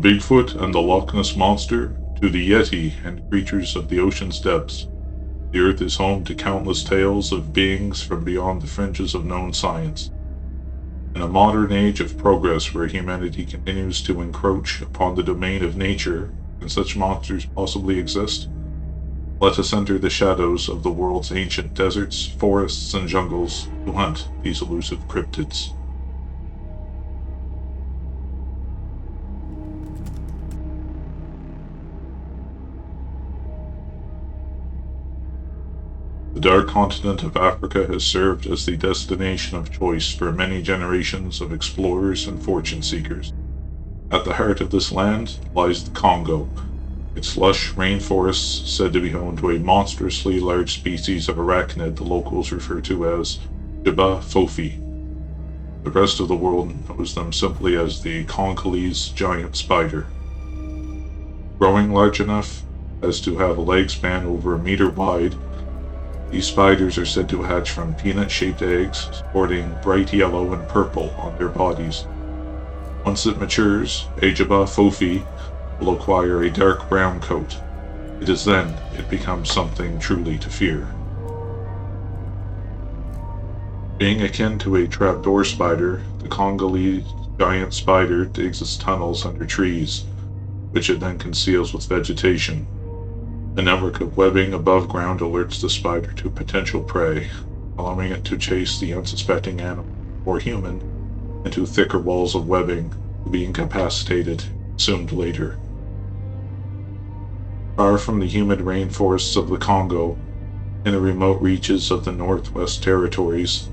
Bigfoot and the Loch Ness Monster to the Yeti and creatures of the ocean's depths, the Earth is home to countless tales of beings from beyond the fringes of known science. In a modern age of progress where humanity continues to encroach upon the domain of nature, can such monsters possibly exist? Let us enter the shadows of the world's ancient deserts, forests, and jungles to hunt these elusive cryptids. The dark continent of Africa has served as the destination of choice for many generations of explorers and fortune seekers. At the heart of this land lies the Congo, its lush rainforests said to be home to a monstrously large species of arachnid the locals refer to as Jiba fofi. The rest of the world knows them simply as the Congolese giant spider. Growing large enough as to have a leg span over a meter wide, these spiders are said to hatch from peanut-shaped eggs sporting bright yellow and purple on their bodies. Once it matures, a Jiba fofi will acquire a dark brown coat. It is then it becomes something truly to fear. Being akin to a trapdoor spider, the Congolese giant spider digs its tunnels under trees, which it then conceals with vegetation. A network of webbing above ground alerts the spider to potential prey, allowing it to chase the unsuspecting animal or human into thicker walls of webbing to be incapacitated and consumed later. Far from the humid rainforests of the Congo, in the remote reaches of the Northwest Territories,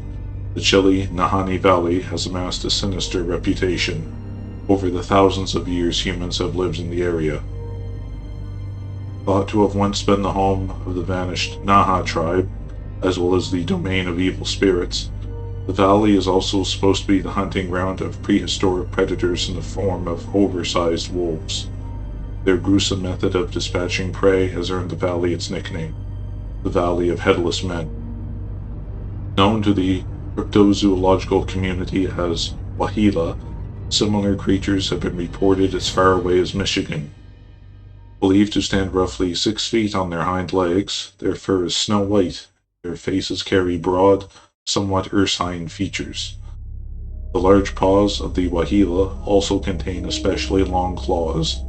the chilly Nahanni Valley has amassed a sinister reputation over the thousands of years humans have lived in the area. Thought to have once been the home of the vanished Naha tribe, as well as the domain of evil spirits, the valley is also supposed to be the hunting ground of prehistoric predators in the form of oversized wolves. Their gruesome method of dispatching prey has earned the valley its nickname, the Valley of Headless Men. Known to the cryptozoological community as Wahila, similar creatures have been reported as far away as Michigan. Believed to stand roughly 6 feet on their hind legs, their fur is snow white, their faces carry broad, somewhat ursine features. The large paws of the Wahila also contain especially long claws.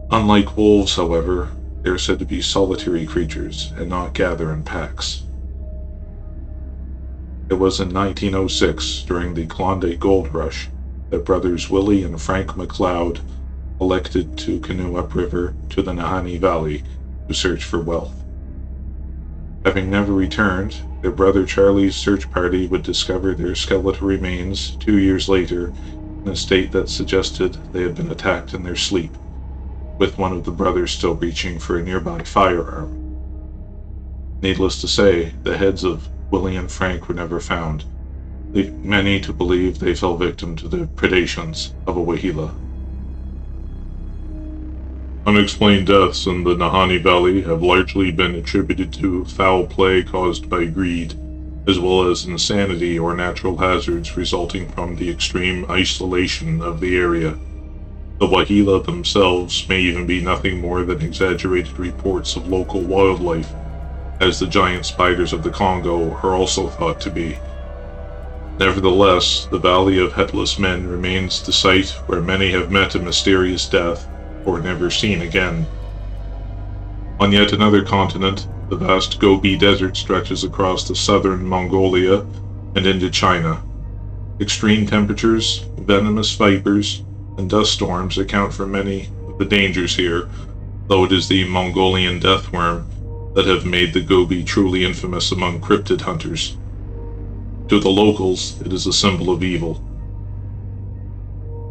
Unlike wolves, however, they are said to be solitary creatures and not gather in packs. It was in 1906, during the Klondike Gold Rush, that brothers Willie and Frank McLeod elected to canoe upriver to the Nahanni Valley to search for wealth. Having never returned, their brother Charlie's search party would discover their skeletal remains 2 years later in a state that suggested they had been attacked in their sleep, with one of the brothers still reaching for a nearby firearm. Needless to say, the heads of Willie and Frank were never found, leading many to believe they fell victim to the predations of a Wahila. Unexplained deaths in the Nahanni Valley have largely been attributed to foul play caused by greed, as well as insanity or natural hazards resulting from the extreme isolation of the area. The Wahila themselves may even be nothing more than exaggerated reports of local wildlife, as the giant spiders of the Congo are also thought to be. Nevertheless, the Valley of Headless Men remains the site where many have met a mysterious death or never seen again. On yet another continent, the vast Gobi Desert stretches across the southern Mongolia and into China. Extreme temperatures, venomous vipers, and dust storms account for many of the dangers here, though it is the Mongolian deathworm that have made the Gobi truly infamous among cryptid hunters. To the locals, it is a symbol of evil.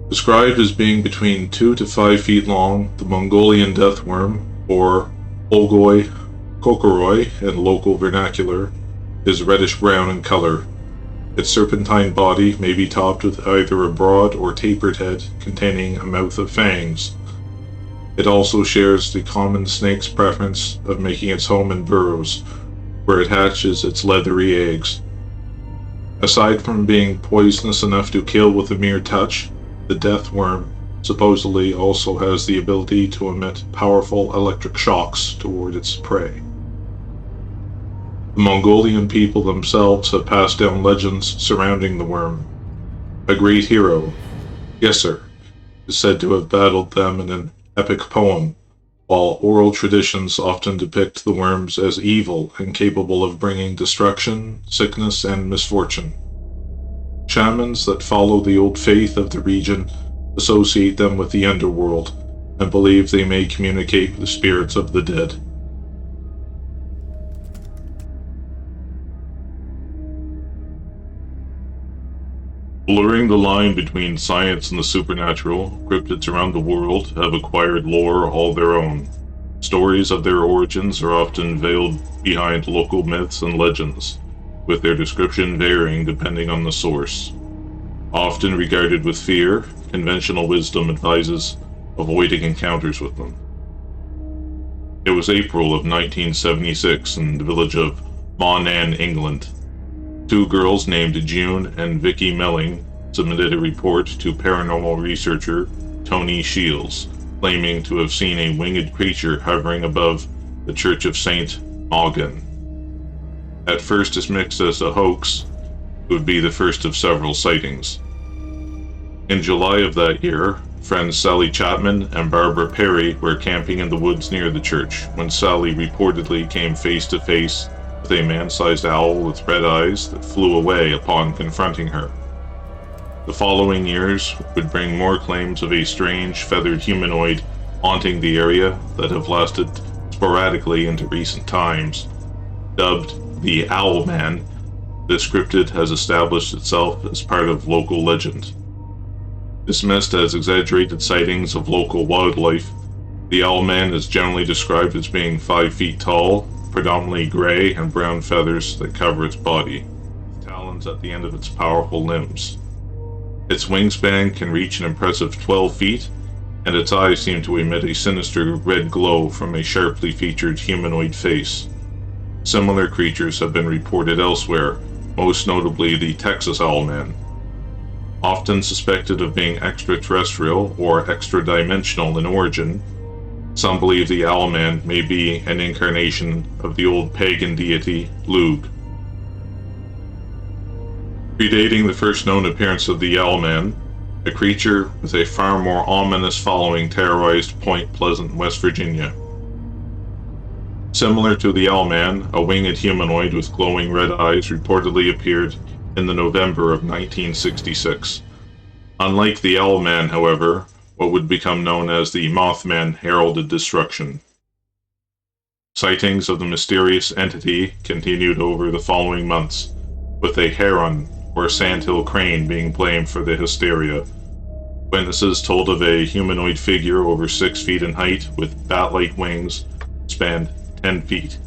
Described as being between 2 to 5 feet long, the Mongolian deathworm, or Olgoi kokoroi in local vernacular, is reddish-brown in color. Its serpentine body may be topped with either a broad or tapered head containing a mouth of fangs. It also shares the common snake's preference of making its home in burrows, where it hatches its leathery eggs. Aside from being poisonous enough to kill with a mere touch, the death worm supposedly also has the ability to emit powerful electric shocks toward its prey. The Mongolian people themselves have passed down legends surrounding the worm. A great hero, Gesser, is said to have battled them in an epic poem, while oral traditions often depict the worms as evil and capable of bringing destruction, sickness, and misfortune. Shamans that follow the old faith of the region associate them with the underworld and believe they may communicate with the spirits of the dead. Blurring the line between science and the supernatural, cryptids around the world have acquired lore all their own. Stories of their origins are often veiled behind local myths and legends, with their description varying depending on the source. Often regarded with fear, conventional wisdom advises avoiding encounters with them. It was April of 1976 in the village of Monnan, England. Two girls named June and Vicky Melling submitted a report to paranormal researcher Tony Shields, claiming to have seen a winged creature hovering above the Church of St. Mawgan. At first dismissed as a hoax, it would be the first of several sightings. In July of that year, friends Sally Chapman and Barbara Perry were camping in the woods near the church when Sally reportedly came face to face with a man-sized owl with red eyes that flew away upon confronting her. The following years would bring more claims of a strange feathered humanoid haunting the area that have lasted sporadically into recent times. Dubbed the Owl Man, this cryptid has established itself as part of local legend. Dismissed as exaggerated sightings of local wildlife, the Owl Man is generally described as being 5 feet tall, predominantly gray and brown feathers that cover its body, with talons at the end of its powerful limbs. Its wingspan can reach an impressive 12 feet, and its eyes seem to emit a sinister red glow from a sharply featured humanoid face. Similar creatures have been reported elsewhere, most notably the Texas Owlman. Often suspected of being extraterrestrial or extra-dimensional in origin, some believe the Owlman may be an incarnation of the old pagan deity Lugh. Predating the first known appearance of the Owlman, a creature with a far more ominous following terrorized Point Pleasant, West Virginia. Similar to the Owlman, a winged humanoid with glowing red eyes reportedly appeared in the November of 1966. Unlike the Owlman, however, what would become known as the Mothman heralded destruction. Sightings of the mysterious entity continued over the following months, with a heron or sandhill crane being blamed for the hysteria. Witnesses told of a humanoid figure over 6 feet in height with bat-like wings spanned 10 feet.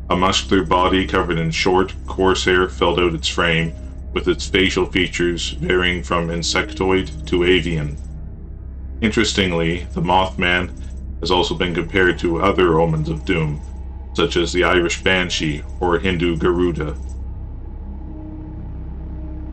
A muscular body covered in short, coarse hair filled out its frame, with its facial features varying from insectoid to avian. Interestingly, the Mothman has also been compared to other omens of doom, such as the Irish Banshee or Hindu Garuda.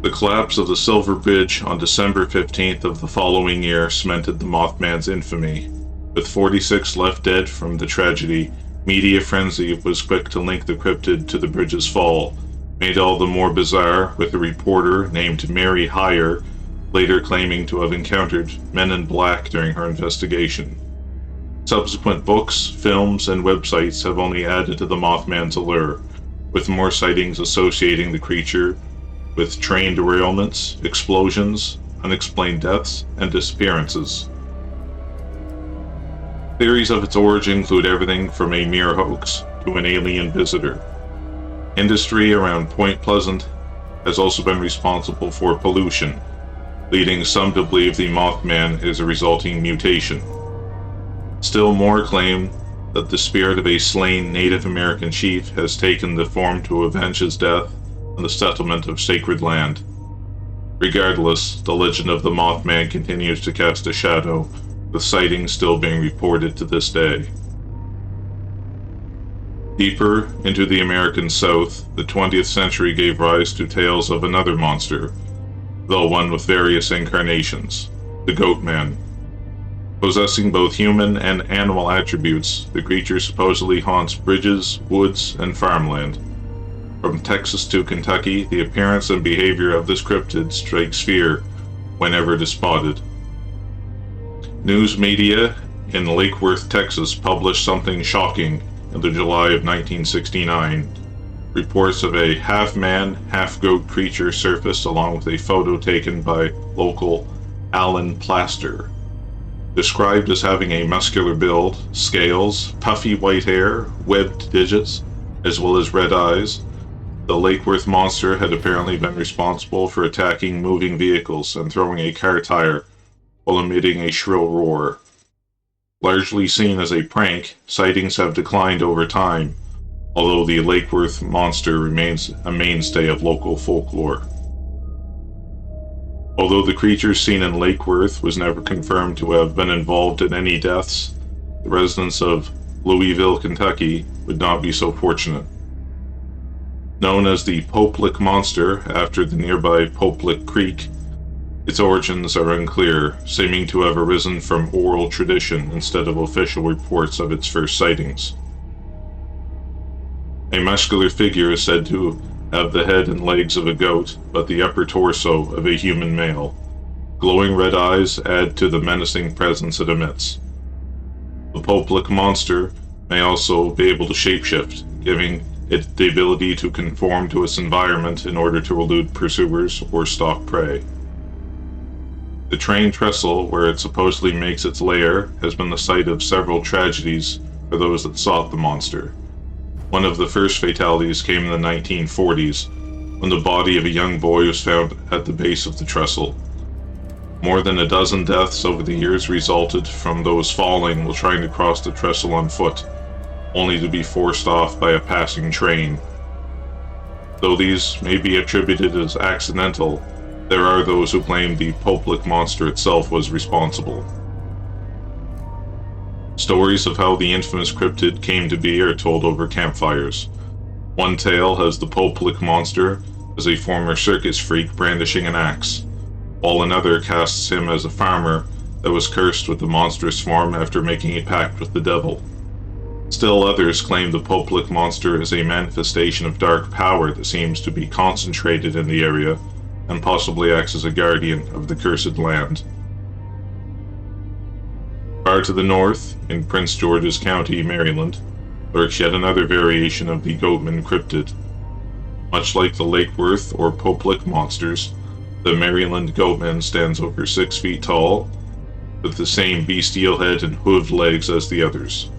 The collapse of the Silver Bridge on December 15th of the following year cemented the Mothman's infamy. With 46 left dead from the tragedy, media frenzy was quick to link the cryptid to the bridge's fall, made all the more bizarre with a reporter named Mary Heyer later claiming to have encountered men in black during her investigation. Subsequent books, films, and websites have only added to the Mothman's allure, with more sightings associating the creature with train derailments, explosions, unexplained deaths, and disappearances. Theories of its origin include everything from a mere hoax to an alien visitor. Industry around Point Pleasant has also been responsible for pollution, leading some to believe the Mothman is a resulting mutation. Still more claim that the spirit of a slain Native American chief has taken the form to avenge his death on the settlement of sacred land. Regardless, the legend of the Mothman continues to cast a shadow, with sightings still being reported to this day. Deeper into the American South, the 20th century gave rise to tales of another monster, though one with various incarnations. The Goat Man. Possessing both human and animal attributes, the creature supposedly haunts bridges, woods, and farmland. From Texas to Kentucky, the appearance and behavior of this cryptid strikes fear whenever it is spotted. News media in Lake Worth, Texas published something shocking in the July of 1969. Reports of a half-man, half-goat creature surfaced along with a photo taken by local Alan Plaster. Described as having a muscular build, scales, puffy white hair, webbed digits, as well as red eyes, the Lake Worth monster had apparently been responsible for attacking moving vehicles and throwing a car tire while emitting a shrill roar. Largely seen as a prank, sightings have declined over time, although the Lake Worth monster remains a mainstay of local folklore. Although the creature seen in Lake Worth was never confirmed to have been involved in any deaths, the residents of Louisville, Kentucky would not be so fortunate. Known as the Poplick Monster after the nearby Poplick Creek, its origins are unclear, seeming to have arisen from oral tradition instead of official reports of its first sightings. A muscular figure is said to have the head and legs of a goat, but the upper torso of a human male. Glowing red eyes add to the menacing presence it emits. The Poplick monster may also be able to shapeshift, giving it the ability to conform to its environment in order to elude pursuers or stalk prey. The train trestle where it supposedly makes its lair has been the site of several tragedies for those that sought the monster. One of the first fatalities came in the 1940s, when the body of a young boy was found at the base of the trestle. More than a dozen deaths over the years resulted from those falling while trying to cross the trestle on foot, only to be forced off by a passing train. Though these may be attributed as accidental, there are those who claim the Poplick monster itself was responsible. Stories of how the infamous cryptid came to be are told over campfires. One tale has the Poplick monster as a former circus freak brandishing an axe, while another casts him as a farmer that was cursed with the monstrous form after making a pact with the devil. Still others claim the Poplick monster is a manifestation of dark power that seems to be concentrated in the area and possibly acts as a guardian of the cursed land. Far to the north, in Prince George's County, Maryland, lurks yet another variation of the Goatman cryptid. Much like the Lake Worth or Poplick monsters, the Maryland Goatman stands over 6 feet tall, with the same bestial head and hooved legs as the others.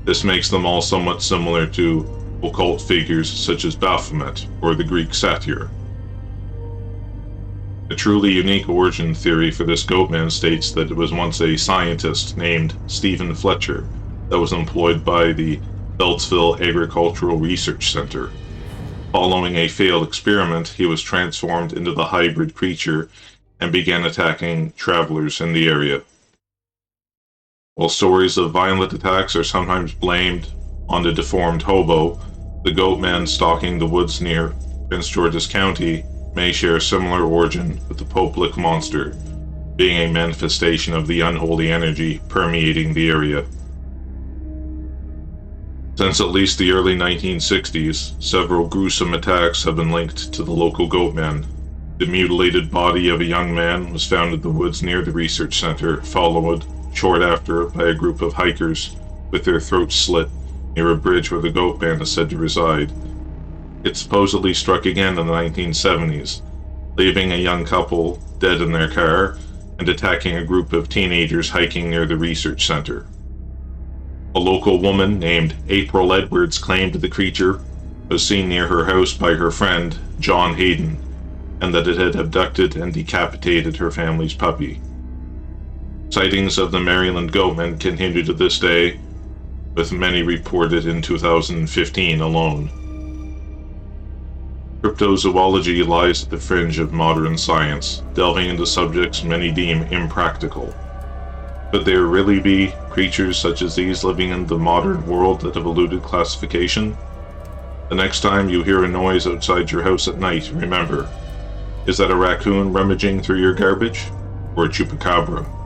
This makes them all somewhat similar to occult figures such as Baphomet or the Greek satyr. A truly unique origin theory for this Goatman states that it was once a scientist named Stephen Fletcher that was employed by the Beltsville Agricultural Research Center. Following a failed experiment, he was transformed into the hybrid creature and began attacking travelers in the area. While stories of violent attacks are sometimes blamed on the deformed hobo, the Goatman stalking the woods near Prince George's County may share a similar origin with the Poplick monster, being a manifestation of the unholy energy permeating the area. Since at least the early 1960s, several gruesome attacks have been linked to the local Goatman. The mutilated body of a young man was found in the woods near the research center, followed short after by a group of hikers with their throats slit near a bridge where the Goatman is said to reside. It supposedly struck again in the 1970s, leaving a young couple dead in their car and attacking a group of teenagers hiking near the research center. A local woman named April Edwards claimed the creature was seen near her house by her friend, John Hayden, and that it had abducted and decapitated her family's puppy. Sightings of the Maryland Goatman continue to this day, with many reported in 2015 alone. Cryptozoology lies at the fringe of modern science, delving into subjects many deem impractical. Could there really be creatures such as these living in the modern world that have eluded classification? The next time you hear a noise outside your house at night, remember, is that a raccoon rummaging through your garbage? or chupacabra.